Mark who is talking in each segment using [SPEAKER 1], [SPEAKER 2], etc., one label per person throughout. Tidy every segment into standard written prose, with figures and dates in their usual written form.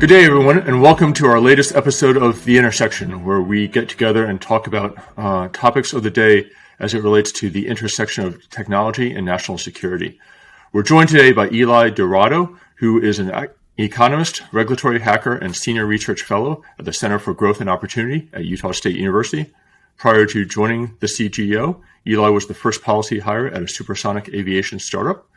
[SPEAKER 1] Good day, everyone, and welcome to our latest episode of The Intersection, where we get together and talk about topics of the day as it relates to the intersection of technology and national security. We're joined today by Eli Dorado, who is an economist, regulatory hacker, and senior research fellow at the Center for Growth and Opportunity at Utah State University. Prior to joining the CGO, Eli was the first policy hire at a supersonic aviation startup.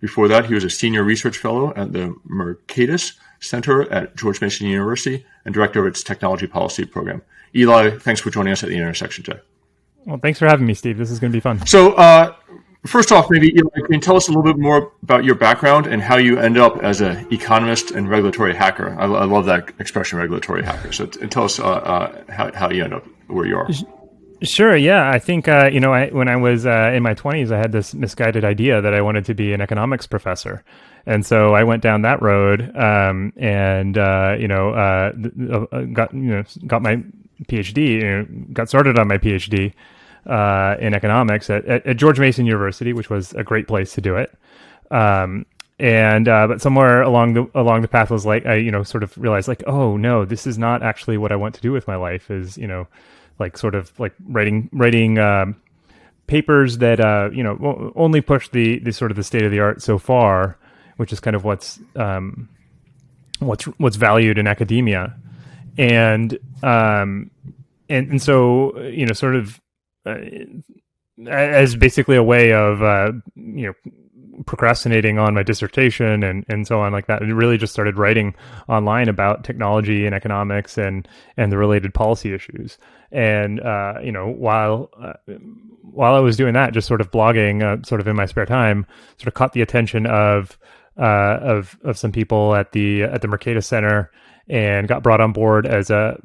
[SPEAKER 1] Before that, he was a senior research fellow at the Mercatus Center at George Mason University and director of its technology policy program. Eli, thanks for joining us at the Intersection today.
[SPEAKER 2] Well, thanks for having me, Steve. This is going to be fun.
[SPEAKER 1] So, first off, maybe Eli, can you tell us a little bit more about your background and how you end up as an economist and regulatory hacker? I love that expression, regulatory hacker. So, tell us how you end up where you are.
[SPEAKER 2] Sure. Yeah. I think, when I was in my 20s, I had this misguided idea that I wanted to be an economics professor. And so I went down that road and got my PhD, got started on my PhD in economics at George Mason University, which was a great place to do it. But somewhere along the path was like, I sort of realized like, oh no, this is not actually what I want to do with my life, is, like sort of like writing papers that only push the sort of the state of the art so far, which is kind of what's valued in academia, and so sort of as basically a way of procrastinating on my dissertation and so on like that. And really just started writing online about technology and economics and the related policy issues. And while I was doing that, just sort of blogging, sort of in my spare time, sort of caught the attention of some people at the Mercatus Center, and got brought on board as a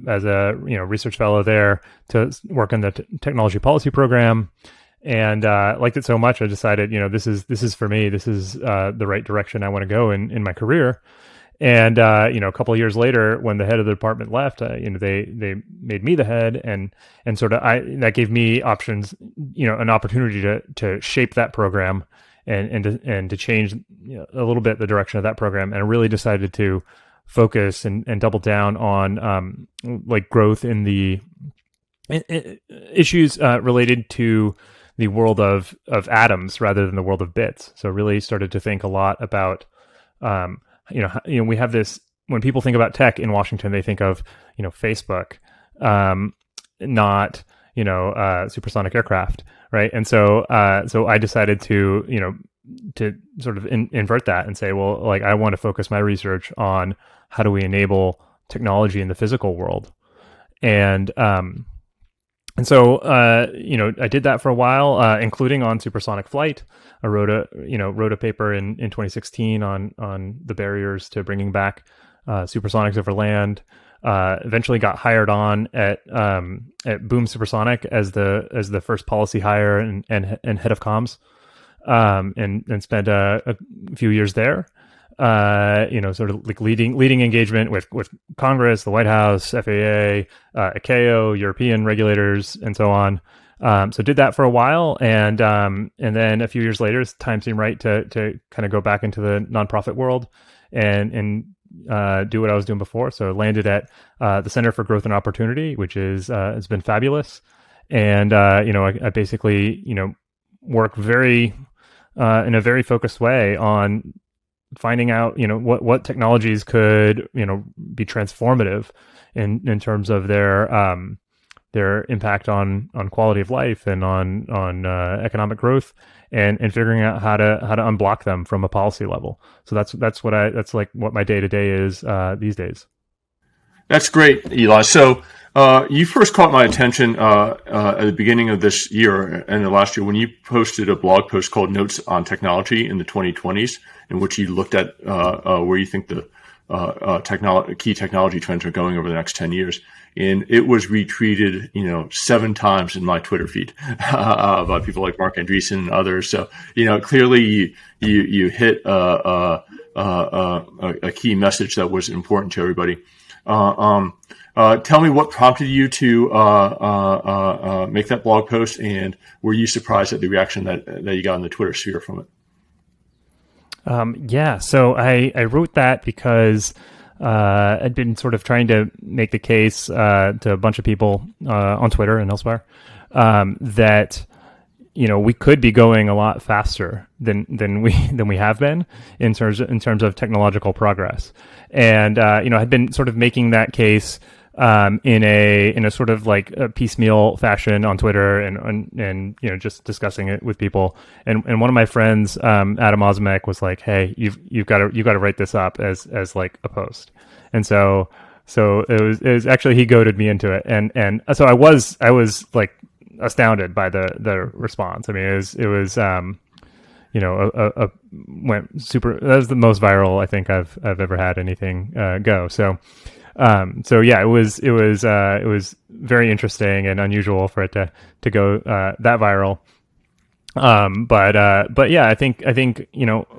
[SPEAKER 2] research fellow there to work in the technology policy program. And liked it so much, I decided, this is for me. This is the right direction I want to go in my career. And a couple of years later, when the head of the department left, they made me the head, and sort of that gave me options, an opportunity to shape that program and to change a little bit the direction of that program. And I really decided to focus and double down on like growth in the issues related to the world of atoms rather than the world of bits. So really started to think a lot about, we have this, when people think about tech in Washington, they think of, Facebook, not, supersonic aircraft, right? And so I decided to sort of invert that and say, well, like I want to focus my research on how do we enable technology in the physical world. And so, I did that for a while, including on supersonic flight. I wrote a paper in 2016 on the barriers to bringing back supersonics over land. Eventually got hired on at Boom Supersonic as the first policy hire and head of comms, and spent a few years there. Sort of like leading engagement with Congress, the White House, FAA, ICAO, European regulators, and so on. So did that for a while, and then a few years later, time seemed right to kind of go back into the nonprofit world and do what I was doing before. So landed at the Center for Growth and Opportunity, which has been fabulous. And I basically work very in a very focused way on finding out, what technologies could, be transformative in terms of their impact on quality of life and on economic growth, and figuring out how to unblock them from a policy level. So that's what my day to day is these days.
[SPEAKER 1] That's great, Eli. So you first caught my attention at the beginning of this year and the last year when you posted a blog post called Notes on Technology in the 2020s, in which you looked at where you think the key technology trends are going over the next 10 years. And it was retweeted, 7 times in my Twitter feed by people like Mark Andreessen and others. So, clearly you hit a key message that was important to everybody. Tell me what prompted you to make that blog post, and were you surprised at the reaction that you got in the Twitter sphere from it?
[SPEAKER 2] So I wrote that because I'd been sort of trying to make the case to a bunch of people on Twitter and elsewhere that we could be going a lot faster than we have been in terms of technological progress, and I'd been sort of making that case in a sort of like a piecemeal fashion on Twitter and just discussing it with people. And one of my friends, Adam Ozimek, was like, "Hey, you've got to write this up as like a post." And so it was actually, he goaded me into it, and so I was like astounded by the response. I mean, it was went super. That was the most viral I think I've ever had anything go. So yeah, it was very interesting and unusual for it to go that viral. But yeah, I think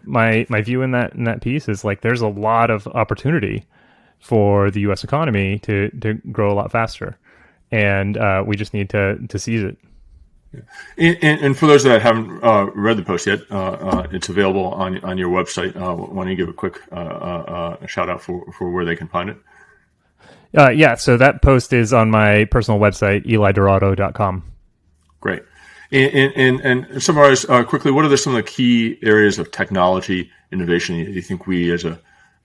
[SPEAKER 2] my view in that piece is like there's a lot of opportunity for the U.S. economy to grow a lot faster, and we just need to seize it.
[SPEAKER 1] Yeah. And for those that haven't read the post yet, it's available on your website. Why don't you give a quick shout out for where they can find it?
[SPEAKER 2] Yeah, so that post is on my personal website, elidorado.com.
[SPEAKER 1] Great. And summarize quickly, what are some of the key areas of technology innovation you think we as a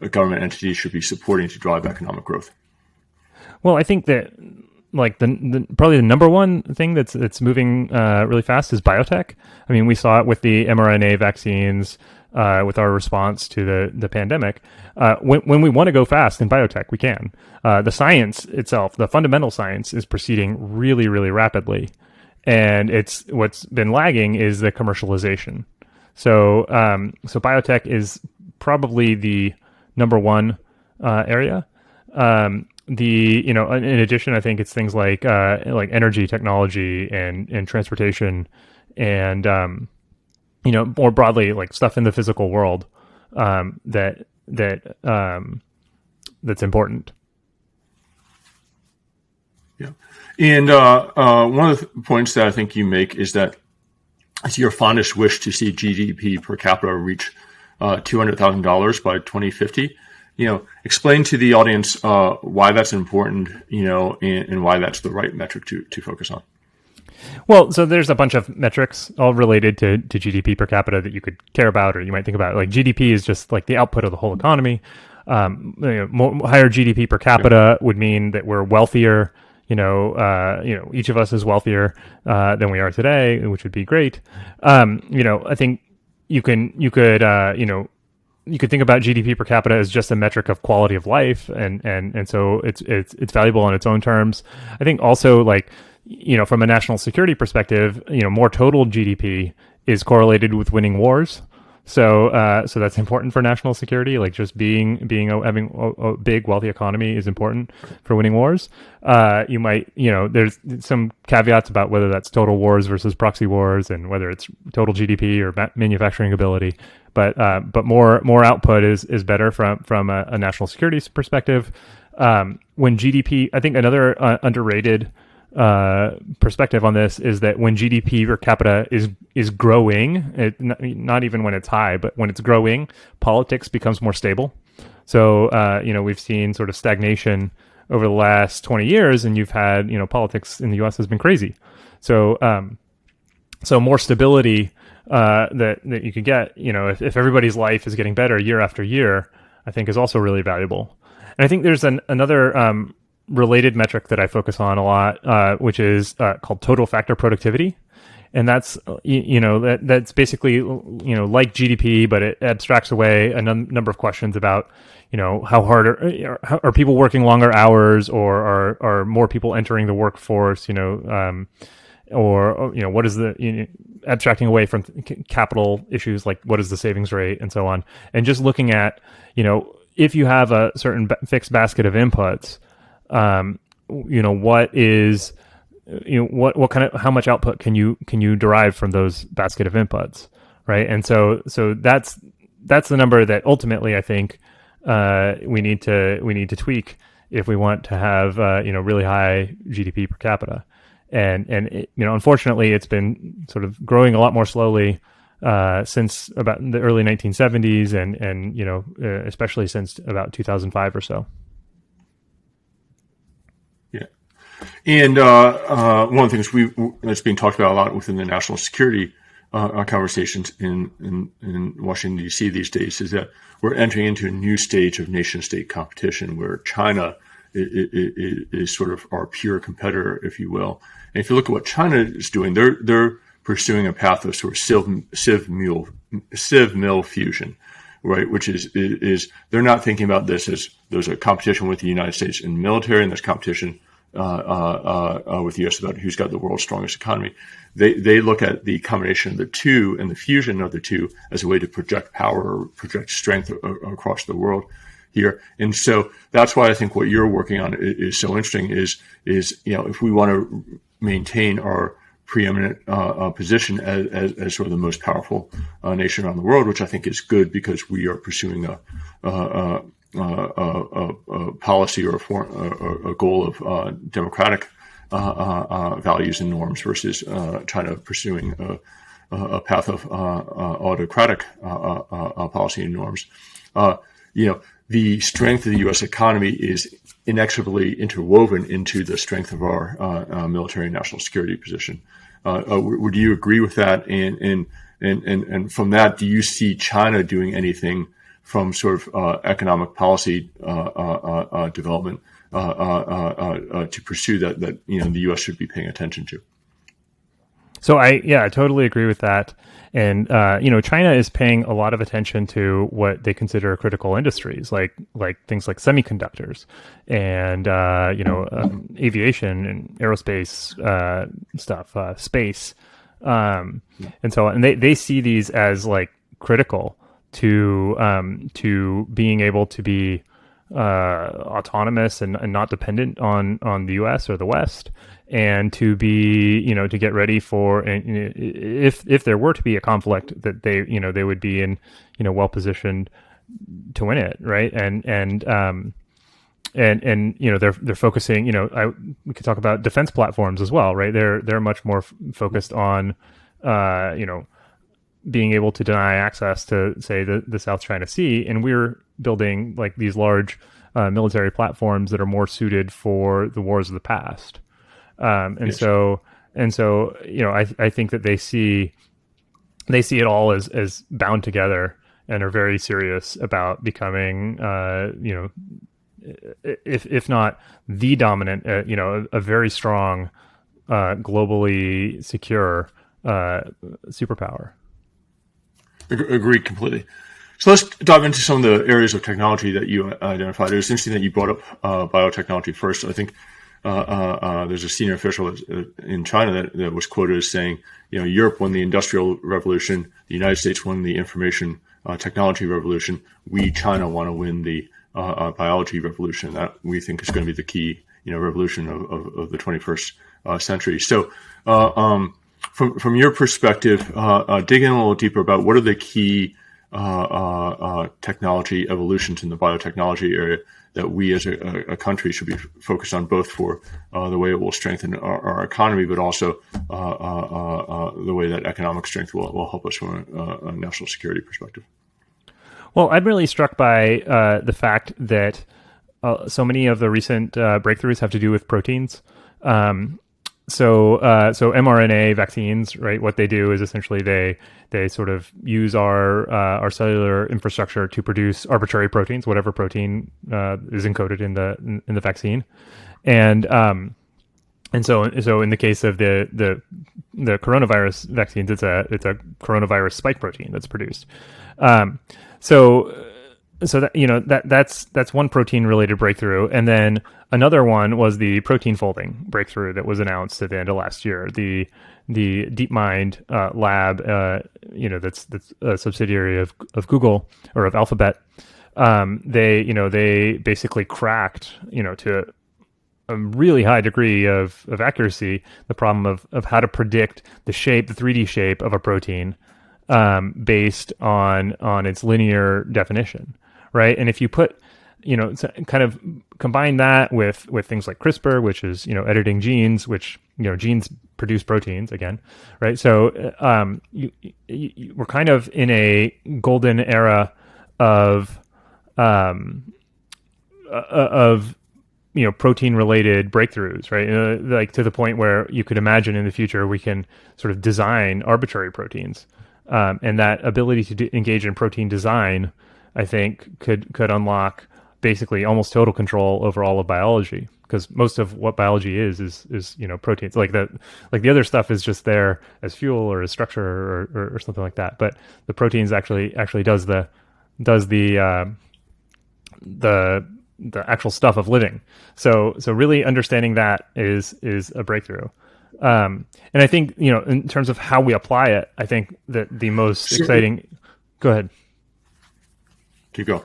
[SPEAKER 1] government entity should be supporting to drive economic growth?
[SPEAKER 2] Well, I think that like probably the number one thing that's moving really fast is biotech. I mean, we saw it with the mRNA vaccines, with our response to the pandemic. When we want to go fast in biotech, we can. The science itself, the fundamental science, is proceeding really, really rapidly, and what's been lagging is the commercialization. So biotech is probably the number one area. In addition, I think it's things like energy technology and transportation and more broadly, like stuff in the physical world that's important.
[SPEAKER 1] Yeah, and one of the points that I think you make is that it's your fondest wish to see GDP per capita reach $200,000 by 2050. Explain to the audience why that's important, and why that's the right metric to focus on.
[SPEAKER 2] Well, so there's a bunch of metrics all related to GDP per capita that you could care about, or you might think about. Like GDP is just like the output of the whole economy. Higher GDP per capita would mean that we're wealthier. Each of us is wealthier than we are today, which would be great. I think you could think about GDP per capita as just a metric of quality of life, and so it's valuable on its own terms. I think also from a national security perspective, more total GDP is correlated with winning wars. So that's important for national security. Like just having a big wealthy economy is important for winning wars. You might, there's some caveats about whether that's total wars versus proxy wars, and whether it's total GDP or manufacturing ability. But more output is better from a national security perspective. When GDP, I think another underrated perspective on this is that when GDP per capita is growing, not even when it's high, but when it's growing, politics becomes more stable. So we've seen sort of stagnation over the last 20 years, and you've had politics in the U.S. has been crazy. So more stability that you could get, if everybody's life is getting better year after year, I think is also really valuable. And I think there's another related metric that I focus on a lot, which is called total factor productivity. And that's, that's basically, like GDP, but it abstracts away a number of questions about, how hard are people working longer hours, or are more people entering the workforce, or what is the, abstracting away from capital issues, like what is the savings rate and so on. And just looking at, if you have a certain fixed basket of inputs, what is, what kind of, how much output can you derive from those basket of inputs, right? And so that's the number that ultimately I think we need to tweak if we want to have really high GDP per capita. And unfortunately, it's been sort of growing a lot more slowly since about the early 1970s, and especially since about 2005 or so.
[SPEAKER 1] Yeah, and one of the things that's being talked about a lot within the national security conversations in Washington, D.C. these days is that we're entering into a new stage of nation-state competition where China is sort of our pure competitor, if you will. And if you look at what China is doing, they're pursuing a path of sort of sieve mill fusion, right? Which is they're not thinking about this as there's a competition with the United States in the military and there's competition with the U.S. about who's got the world's strongest economy. They look at the combination of the two and the fusion of the two as a way to project power or project strength across the world here. And so that's why I think what you're working on is so interesting is if we want to maintain our preeminent position as sort of the most powerful nation around the world, which I think is good because we are pursuing a policy or a goal of democratic values and norms versus China pursuing a path of autocratic policy and norms. The strength of the U.S. economy is inexorably interwoven into the strength of our military and national security position. Would you agree with that? And from that, do you see China doing anything from sort of economic policy development to pursue that the U.S. should be paying attention to?
[SPEAKER 2] So I totally agree with that. And China is paying a lot of attention to what they consider critical industries, like things like semiconductors and aviation and aerospace stuff, space, and so on. And they see these as like critical to being able to be autonomous and not dependent on the U.S. or the West, and to be to get ready for, and if there were to be a conflict, that they would be in well positioned to win it, right? And they're focusing. We could talk about defense platforms as well, right? They're much more focused on being able to deny access to, say, the South China Sea, and we're building like these large military platforms that are more suited for the wars of the past. Yes. So I think that they see it all as bound together and are very serious about becoming, if not the dominant, a very strong, globally secure superpower.
[SPEAKER 1] Agreed completely. So let's dive into some of the areas of technology that you identified. It was interesting that you brought up biotechnology first. I think there's a senior official in China that was quoted as saying, Europe won the Industrial Revolution, the United States won the Information Technology Revolution. We, China, want to win the biology revolution. That we think is going to be the key, revolution of the 21st century. So, from your perspective, dig in a little deeper about what are the key technology evolutions in the biotechnology area that we as a country should be focused on, both for the way it will strengthen our economy, but also the way that economic strength will help us from a national security perspective.
[SPEAKER 2] Well, I'm really struck by the fact that so many of the recent breakthroughs have to do with proteins. So mRNA vaccines, right? What they do is essentially they sort of use our cellular infrastructure to produce arbitrary proteins, whatever protein is encoded in the vaccine, and so in the case of the coronavirus vaccines, it's a coronavirus spike protein that's produced. So that that's one protein related breakthrough, and then another one was the protein folding breakthrough that was announced at the end of last year. The DeepMind lab, that's a subsidiary of Google or of Alphabet. They basically cracked to a really high degree of accuracy the problem of how to predict the 3D shape of a protein based on its linear definition. Right. And if you put, kind of combine that with things like CRISPR, which is, editing genes, which, genes produce proteins again, right? So we're kind of in a golden era of protein related breakthroughs, right? Like to the point where you could imagine in the future we can sort of design arbitrary proteins, and that ability to engage in protein design, I think, could unlock basically almost total control over all of biology, because most of what biology is proteins. Like the other stuff is just there as fuel or as structure or something like that. But the proteins actually does the actual stuff of living. So really understanding that is a breakthrough. And I think, in terms of how we apply it, I think that the most exciting. Go ahead.
[SPEAKER 1] Keep going.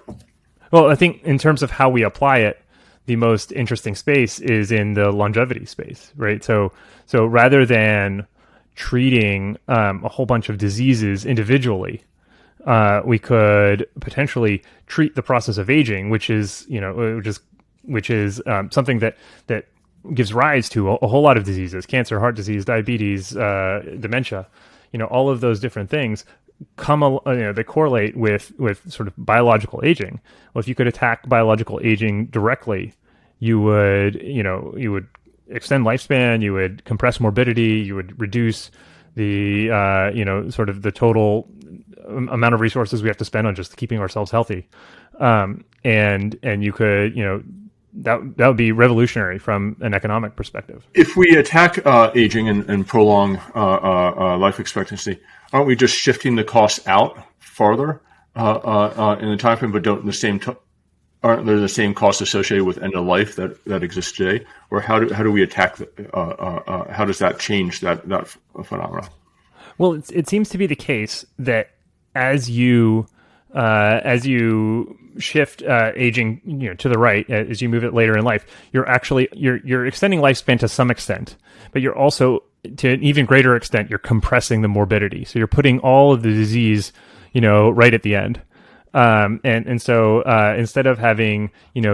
[SPEAKER 2] Well, I think in terms of how we apply it, the most interesting space is in the longevity space, right? So rather than treating a whole bunch of diseases individually, we could potentially treat the process of aging, which is something that gives rise to a whole lot of diseases: cancer, heart disease, diabetes, dementia. All of those different things they correlate with sort of biological aging. Well, if you could attack biological aging directly, you would extend lifespan, you would compress morbidity, you would reduce the sort of the total amount of resources we have to spend on just keeping ourselves healthy, and you could that would be revolutionary from an economic perspective.
[SPEAKER 1] If we attack aging and prolong life expectancy, aren't we just shifting the costs out farther in the time frame, but aren't there the same costs associated with end of life that exists today? Or how do we attack how does that change that phenomenon?
[SPEAKER 2] Well, it seems to be the case that as you shift aging, to the right, as you move it later in life, you're extending lifespan to some extent, but you're also, to an even greater extent, you're compressing the morbidity. So you're putting all of the disease, right at the end. And so instead of having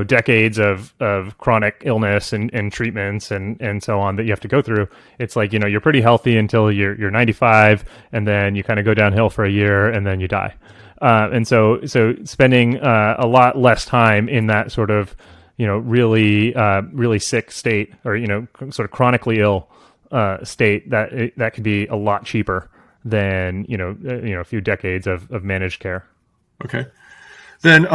[SPEAKER 2] decades of chronic illness and treatments and so on that you have to go through, it's like you're pretty healthy until you're 95, and then you kind of go downhill for a year and then you die. And so spending a lot less time in that sort of really sick state, or sort of chronically ill state, that could be a lot cheaper than a few decades of managed care.
[SPEAKER 1] Okay. Then,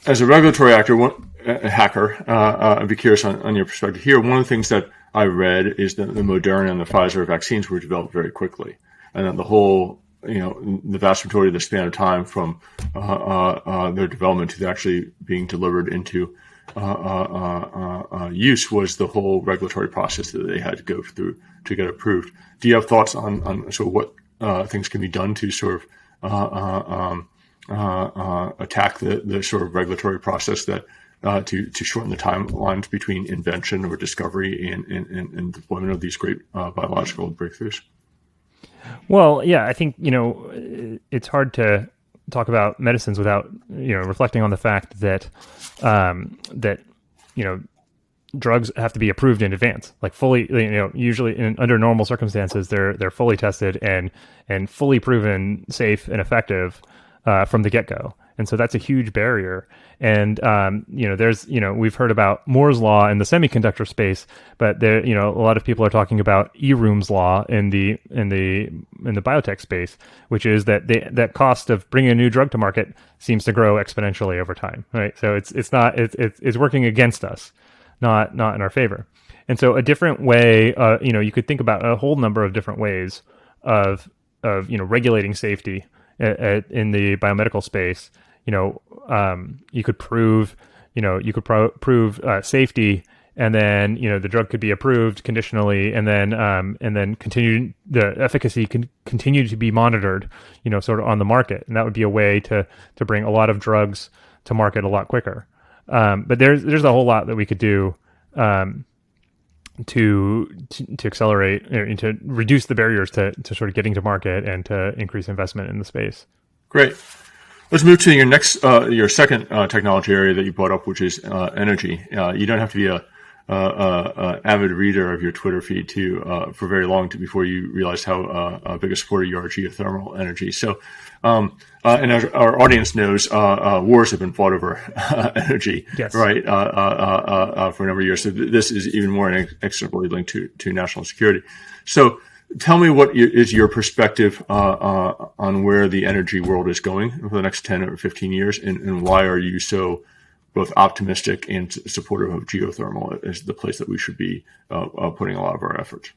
[SPEAKER 1] as a regulatory hacker, I'd be curious on your perspective here. One of the things that I read is that the Moderna and the Pfizer vaccines were developed very quickly, and that the whole, the vast majority of the span of time from their development to actually being delivered into use was the whole regulatory process that they had to go through to get approved. Do you have thoughts on sort of what things can be done to sort of attack the sort of regulatory process that to shorten the timelines between invention or discovery and deployment of these great biological breakthroughs?
[SPEAKER 2] Well, yeah, I think it's hard to talk about medicines without reflecting on the fact that drugs have to be approved in advance, like fully. Usually under normal circumstances, they're fully tested and fully proven safe and effective from the get-go. And so that's a huge barrier. And there's we've heard about Moore's law in the semiconductor space, but there a lot of people are talking about Eroom's law in the biotech space, which is that that cost of bringing a new drug to market seems to grow exponentially over time, right? So it's working against us, not in our favor. And so a different way, you could think about a whole number of different ways of regulating safety in the biomedical space. You could prove safety, and then the drug could be approved conditionally, and then continue, the efficacy can continue to be monitored, sort of on the market, and that would be a way to bring a lot of drugs to market a lot quicker. But there's a whole lot that we could do to accelerate, to reduce the barriers to sort of getting to market and to increase investment in the space. Great.
[SPEAKER 1] Let's move to your second technology area that you brought up, which is energy. You don't have to be avid reader of your Twitter feed too for very long before you realized how big a supporter you are of geothermal energy. So, and as our audience knows, wars have been fought over energy,
[SPEAKER 2] Yes.
[SPEAKER 1] right? For a number of years. So this is even more inextricably linked to national security. So, tell me what is your perspective on where the energy world is going over the next 10 or 15 years, and why are you so both optimistic and supportive of geothermal as the place that we should be putting a lot of our efforts?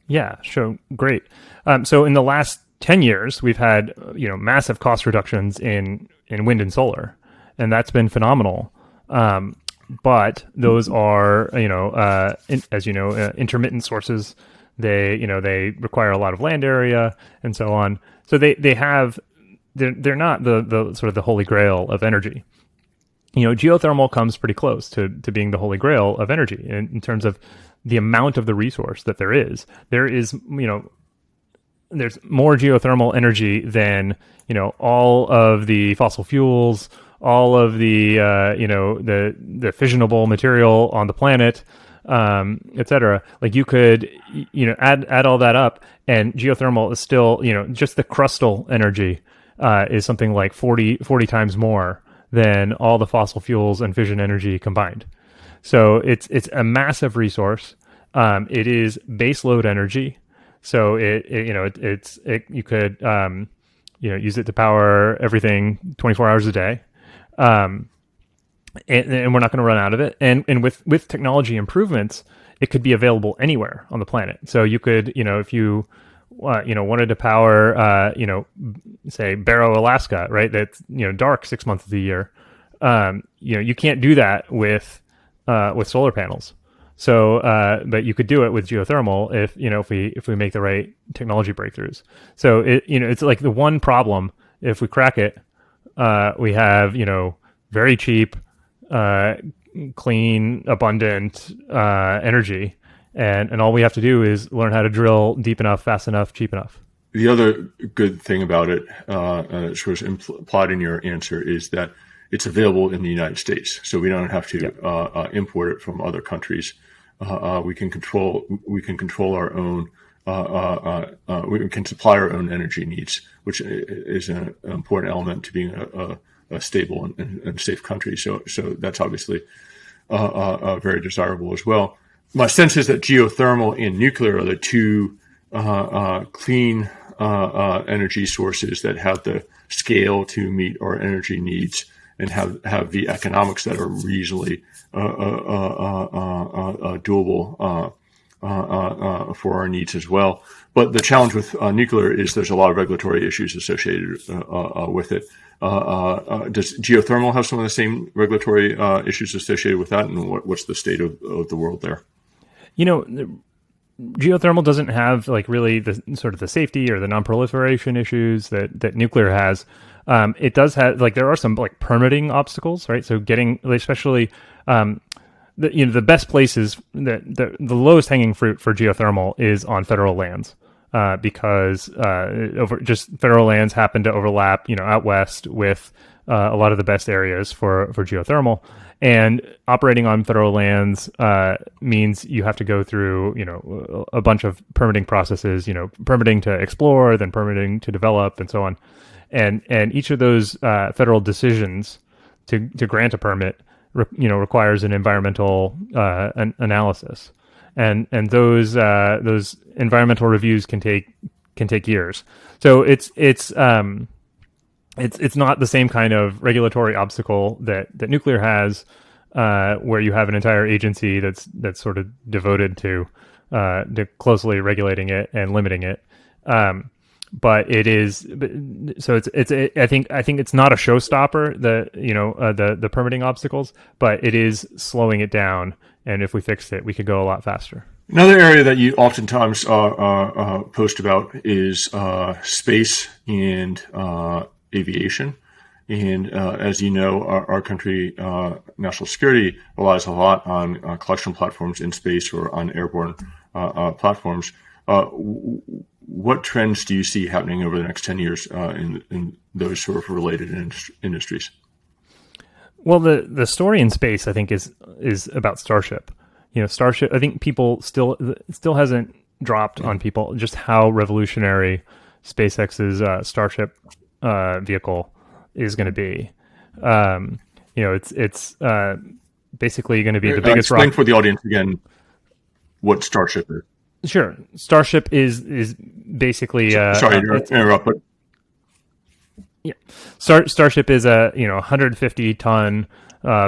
[SPEAKER 2] Yeah, sure. Great. So in the last 10 years, we've had massive cost reductions in wind and solar, and that's been phenomenal. But those are, intermittent sources. They require a lot of land area and so on. So they're not the sort of the holy grail of energy. Geothermal comes pretty close to being the holy grail of energy in terms of the amount of the resource that there is. There's more geothermal energy than, all of the fossil fuels, all of the fissionable material on the planet, et cetera. Like you could, add all that up, and geothermal is still, just the crustal energy is something like 40 times more than all the fossil fuels and fission energy combined. So it's a massive resource. It is baseload energy. So you could use it to power everything 24 hours a day. And we're not going to run out of it. And with technology improvements, it could be available anywhere on the planet. So you could, if you wanted to power, say Barrow, Alaska, right? That's dark 6 months of the year. You can't do that with solar panels. So, but you could do it with geothermal if we make the right technology breakthroughs. So it's like the one problem. If we crack it, we have very cheap, clean, abundant energy. And all we have to do is learn how to drill deep enough, fast enough, cheap enough.
[SPEAKER 1] The other good thing about it, sort of implied in your answer, is that it's available in the United States, so we don't have to import it from other countries. We can control our own. We can supply our own energy needs, which is an important element to being a stable and safe country. So that's obviously very desirable as well. My sense is that geothermal and nuclear are the two clean energy sources that have the scale to meet our energy needs and have the economics that are reasonably doable for our needs as well. But the challenge with nuclear is there's a lot of regulatory issues associated with it. Does geothermal have some of the same regulatory issues associated with that, and what's the state of the world there?
[SPEAKER 2] Geothermal doesn't have like really the sort of the safety or the non-proliferation issues that nuclear has. It does have there are some like permitting obstacles, right? So getting especially the best places the lowest hanging fruit for geothermal is on federal lands. Because federal lands happen to overlap, out west with a lot of the best areas for geothermal. And operating on federal lands means you have to go through, a bunch of permitting processes, permitting to explore, then permitting to develop, and so on. And each of those federal decisions to grant a permit, requires an environmental analysis. And those environmental reviews can take years. So it's not the same kind of regulatory obstacle that nuclear has, where you have an entire agency that's sort of devoted to closely regulating it and limiting it. But it is so I think it's not a showstopper, the permitting obstacles, but it is slowing it down. And if we fixed it, we could go a lot faster.
[SPEAKER 1] Another area that you oftentimes post about is space and aviation. And as you know, our country, national security, relies a lot on collection platforms in space or on airborne platforms. What trends do you see happening over the next 10 years in those sort of related industries?
[SPEAKER 2] Well, the story in space, I think, is about Starship. Starship. I think people still hasn't dropped on people just how revolutionary SpaceX's Starship vehicle is going to be. It's basically going to be the biggest
[SPEAKER 1] Explain
[SPEAKER 2] rocket
[SPEAKER 1] for the audience again what Starship is.
[SPEAKER 2] Sure. Starship is basically
[SPEAKER 1] sorry to interrupt, but
[SPEAKER 2] yeah. Starship is a 150 ton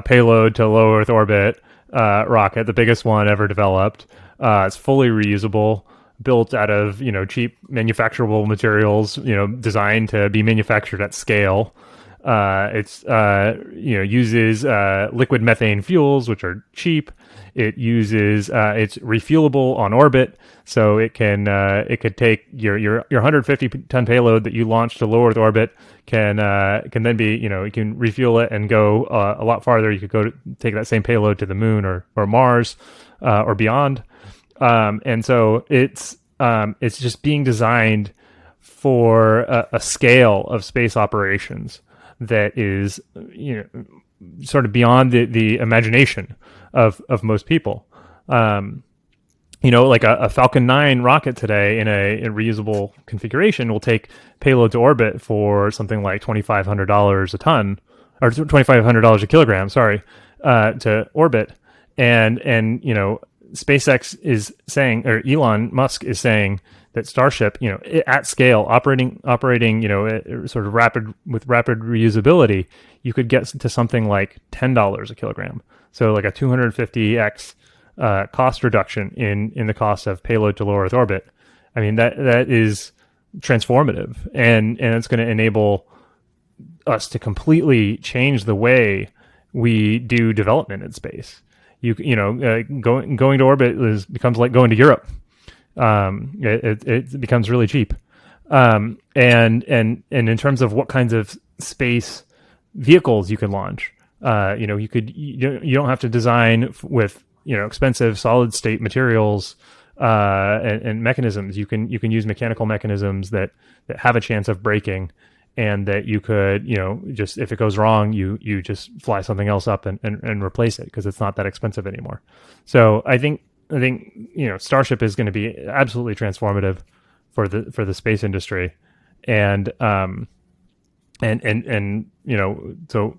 [SPEAKER 2] payload to low Earth orbit rocket, the biggest one ever developed. It's fully reusable, built out of cheap manufacturable materials, designed to be manufactured at scale. It's uses liquid methane fuels, which are cheap. It uses it's refuelable on orbit, so it could take your 150 ton payload that you launch to low Earth orbit can then be you can refuel it and go a lot farther. You could take that same payload to the moon or Mars or beyond, and so it's just being designed for a scale of space operations that is sort of beyond the imagination of most people. Like a Falcon 9 rocket today in a reusable configuration will take payload to orbit for something like $2,500 a ton, or $2,500 a kilogram, to orbit. And SpaceX is saying, or Elon Musk is saying, that Starship, at scale, operating, sort of rapid reusability, you could get to something like $10 a kilogram. So like a 250x cost reduction in the cost of payload to low Earth orbit. I mean, that is transformative, and it's going to enable us to completely change the way we do development in space. Going to orbit becomes like going to Europe. It becomes really cheap. And in terms of what kinds of space vehicles you can launch, you don't have to design with expensive solid state materials and mechanisms. You can use mechanical mechanisms that have a chance of breaking, and that you could just, if it goes wrong, you just fly something else up and replace it, because it's not that expensive anymore. So I think Starship is going to be absolutely transformative for the space industry, and so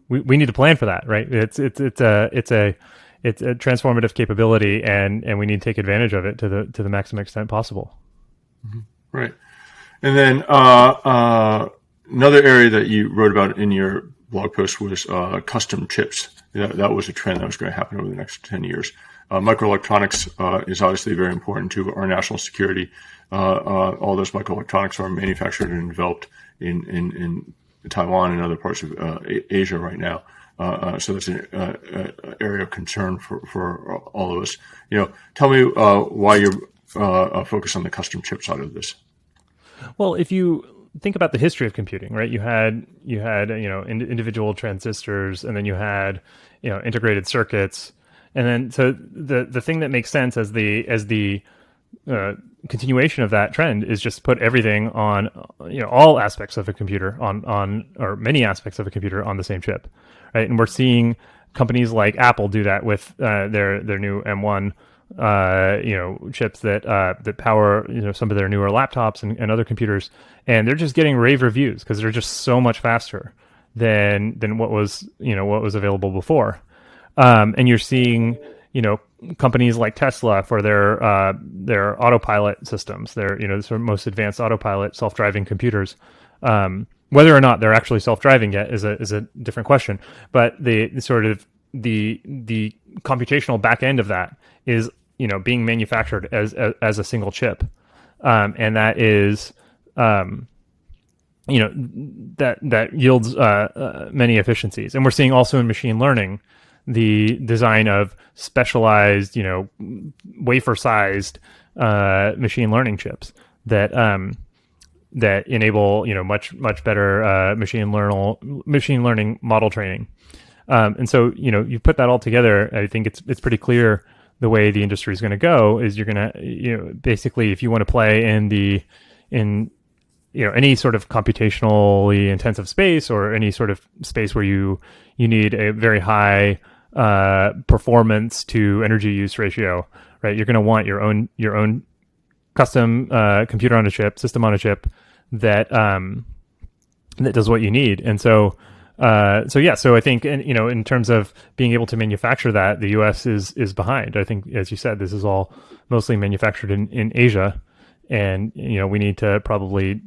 [SPEAKER 2] we need to plan for that, right? It's a transformative capability, and we need to take advantage of it to the maximum extent possible.
[SPEAKER 1] Mm-hmm. Right. And then another area that you wrote about in your blog post was custom chips. That was a trend that was going to happen over the next 10 years. Microelectronics is obviously very important to our national security. All those microelectronics are manufactured and developed in Taiwan and other parts of Asia right now. So that's an area of concern for all of us. Tell me why you're focused on the custom chip side of this.
[SPEAKER 2] Well, if you think about the history of computing, right? You had individual transistors, and then you had integrated circuits. And then, so the thing that makes sense as the continuation of that trend is just put everything on, all aspects of a computer on or many aspects of a computer on the same chip, right? And we're seeing companies like Apple do that with their new M1, chips that power some of their newer laptops and other computers, and they're just getting rave reviews because they're just so much faster than what was available before. And you're seeing, companies like Tesla for their autopilot systems, their sort of most advanced autopilot self-driving computers. Whether or not they're actually self-driving yet is a different question. But the computational back end of that is being manufactured as a single chip, and that is that yields many efficiencies. And we're seeing also in machine learning the design of specialized, wafer-sized machine learning chips that enable much better machine learning model training. And so you put that all together, I think it's pretty clear the way the industry is going to go is you're going to basically, if you want to play in any sort of computationally intensive space, or any sort of space where you need a very high performance to energy use ratio, right? You're going to want your own custom computer on a chip, system on a chip that that does what you need. And so I think, and in terms of being able to manufacture that, the U.S. is behind. I think, as you said, this is all mostly manufactured in Asia, and we need to probably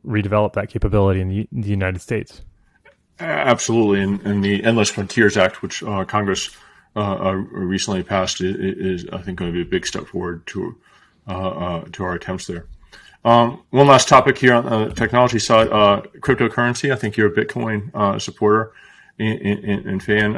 [SPEAKER 2] redevelop that capability in the United States.
[SPEAKER 1] Absolutely, and the Endless Frontiers Act, which Congress recently passed, is I think going to be a big step forward to our attempts there. One last topic here on the technology side, cryptocurrency. I think you're a Bitcoin supporter and fan.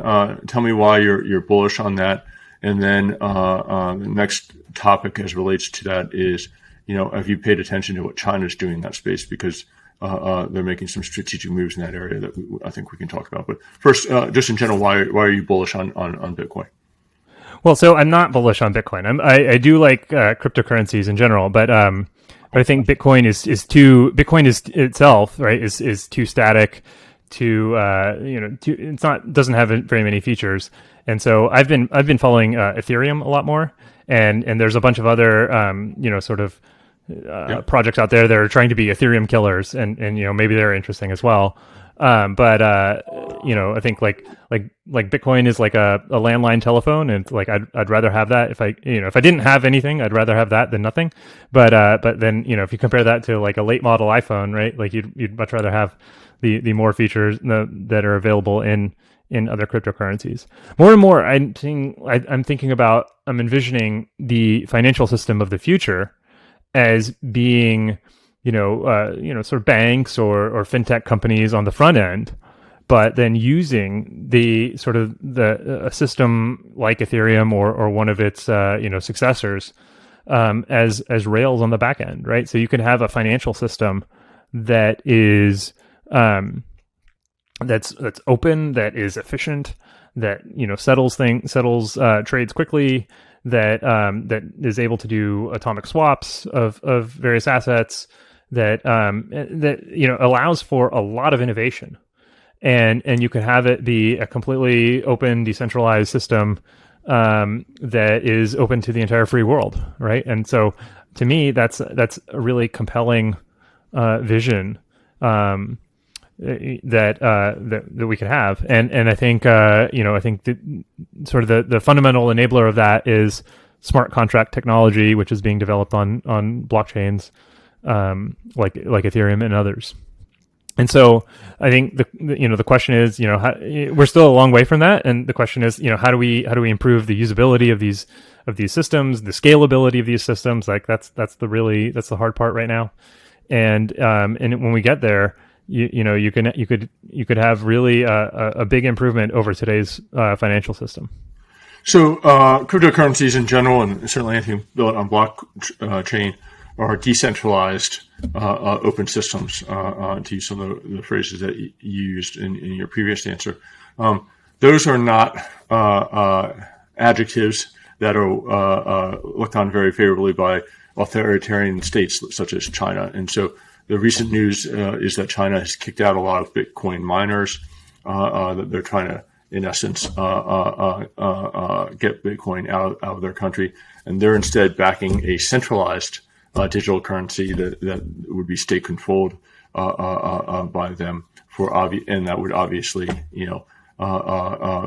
[SPEAKER 1] Tell me why you're bullish on that. And then the next topic as relates to that is, have you paid attention to what China's doing in that space? Because they're making some strategic moves in that area that I think we can talk about. But first, just in general, why are you bullish on Bitcoin?
[SPEAKER 2] Well, so I'm not bullish on Bitcoin. I do like cryptocurrencies in general, but I think Bitcoin is itself, right, is too static, it's not, doesn't have very many features. And so I've been following Ethereum a lot more, and there's a bunch of other projects out there that are trying to be Ethereum killers, and maybe they're interesting as well. But I think like Bitcoin is like a landline telephone, and like I'd rather have that. If I didn't have anything, I'd rather have that than nothing. But then if you compare that to like a late model iPhone, right? Like you'd much rather have the more features that are available in other cryptocurrencies. More and more, I'm envisioning the financial system of the future as being sort of banks or fintech companies on the front end, but then using the sort of a system like Ethereum or one of its successors as rails on the back end, right? So you can have a financial system that is that's open, that is efficient, that settles trades quickly, that is able to do atomic swaps of various assets, that allows for a lot of innovation, and you can have it be a completely open, decentralized system that is open to the entire free world, right? And so, to me, that's a really compelling vision that we could have, and I think I think sort of the fundamental enabler of that is smart contract technology, which is being developed on blockchains like Ethereum and others. And so I think the question is, we're still a long way from that, and the question is, how do we improve the usability of these systems, the scalability of these systems? Like that's the hard part right now, and when we get there, you could have really a big improvement over today's financial system.
[SPEAKER 1] So cryptocurrencies in general, and certainly anything built on blockchain, are decentralized open systems, to use some of the phrases that you used in your previous answer. Those are not adjectives that are looked on very favorably by authoritarian states such as China. And so the recent news is that China has kicked out a lot of Bitcoin miners, that they're trying to, in essence, get Bitcoin out of their country. And they're instead backing a centralized digital currency that would be state controlled by them and that would obviously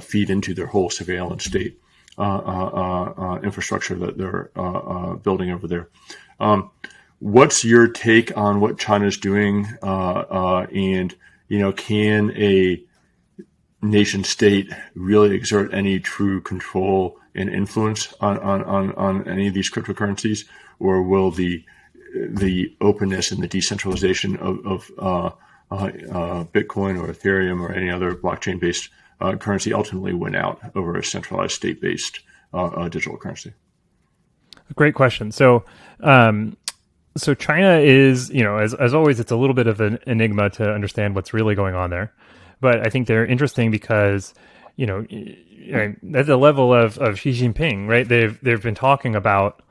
[SPEAKER 1] feed into their whole surveillance state infrastructure that they're building over there. What's your take on what China's doing? And can a nation state really exert any true control and influence on any of these cryptocurrencies? Or will the openness and the decentralization of Bitcoin or Ethereum or any other blockchain-based currency ultimately win out over a centralized state-based digital currency?
[SPEAKER 2] Great question. So China is, as always, it's a little bit of an enigma to understand what's really going on there. But I think they're interesting because, at the level of Xi Jinping, right? They've been talking about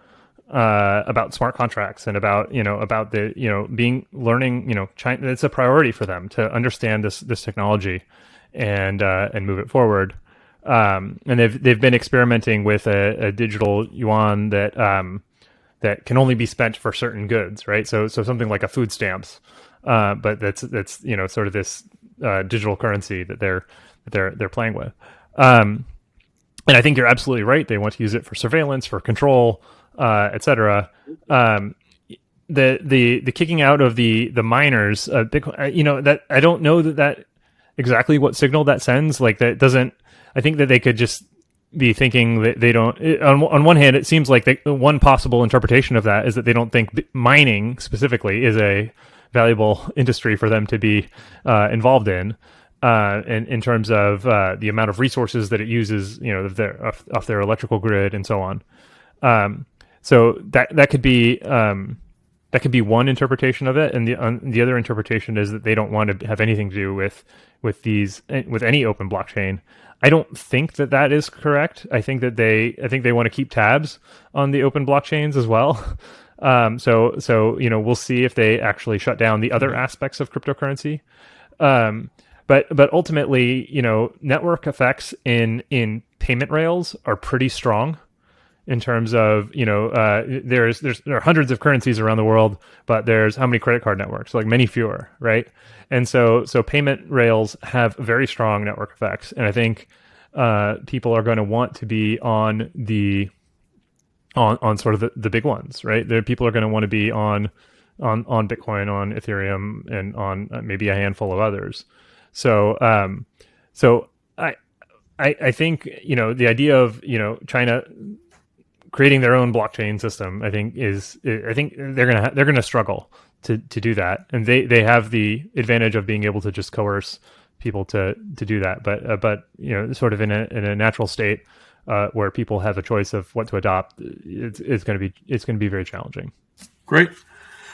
[SPEAKER 2] smart contracts and about the learning, China, it's a priority for them to understand this technology and move it forward And they've been experimenting with a digital yuan that can only be spent for certain goods, right? So something like a food stamps, but that's sort of this digital currency that they're playing with. And I think you're absolutely right. They want to use it for surveillance, for control, etc. The kicking out of the miners, Bitcoin, that I don't know that exactly what signal that sends. Like that doesn't. I think that they could just be thinking that they don't. On one hand, it seems like one possible interpretation of that is that they don't think mining specifically is a valuable industry for them to be involved in terms of the amount of resources that it uses, off their electrical grid and so on. So that could be one interpretation of it, and the other interpretation is that they don't want to have anything to do with any open blockchain. I don't think that is correct. I think they want to keep tabs on the open blockchains as well. So we'll see if they actually shut down the other aspects of cryptocurrency. But ultimately, network effects in payment rails are pretty strong in terms of, there are hundreds of currencies around the world, but there's how many credit card networks? Like many fewer, right? And so payment rails have very strong network effects. And I think people are going to want to be on sort of the big ones, right? People are going to want to be on Bitcoin, on Ethereum, and on maybe a handful of others. So I think, the idea of, China creating their own blockchain system, I think they're gonna struggle to do that, and they have the advantage of being able to just coerce people to do that. But sort of in a natural state where people have a choice of what to adopt, it's going to be very challenging.
[SPEAKER 1] Great.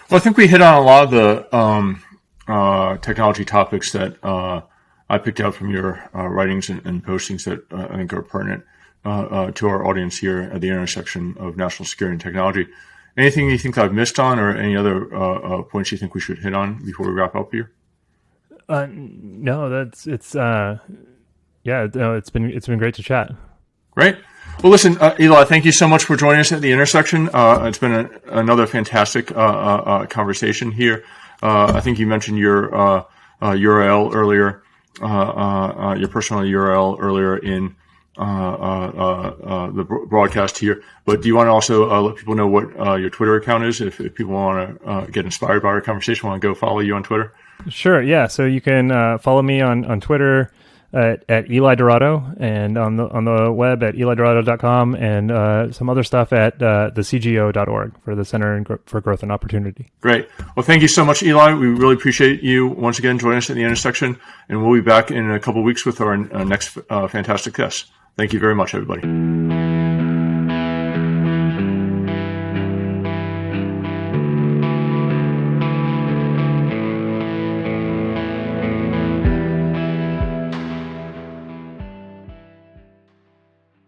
[SPEAKER 1] Well, I think we hit on a lot of the technology topics that I picked out from your writings and postings that I think are pertinent to our audience here at the intersection of national security and technology. Anything you think I've missed on, or any other points you think we should hit on before we wrap up here?
[SPEAKER 2] No, it's been great to chat.
[SPEAKER 1] Great. Well, listen, Eli, thank you so much for joining us at the intersection. It's been another fantastic conversation here. I think you mentioned your URL earlier, your personal URL earlier in the broadcast here. But do you want to also let people know what your Twitter account is if people want to get inspired by our conversation, want to go follow you on Twitter?
[SPEAKER 2] Sure. Yeah. So you can follow me on Twitter at Eli Dorado, and on the web at elidorado.com, and some other stuff at thecgo.org for the Center for Growth and Opportunity. Great.
[SPEAKER 1] Well, thank you so much, Eli. We really appreciate you once again joining us at the intersection, and we'll be back in a couple of weeks with our next fantastic guest. Thank you very much, everybody.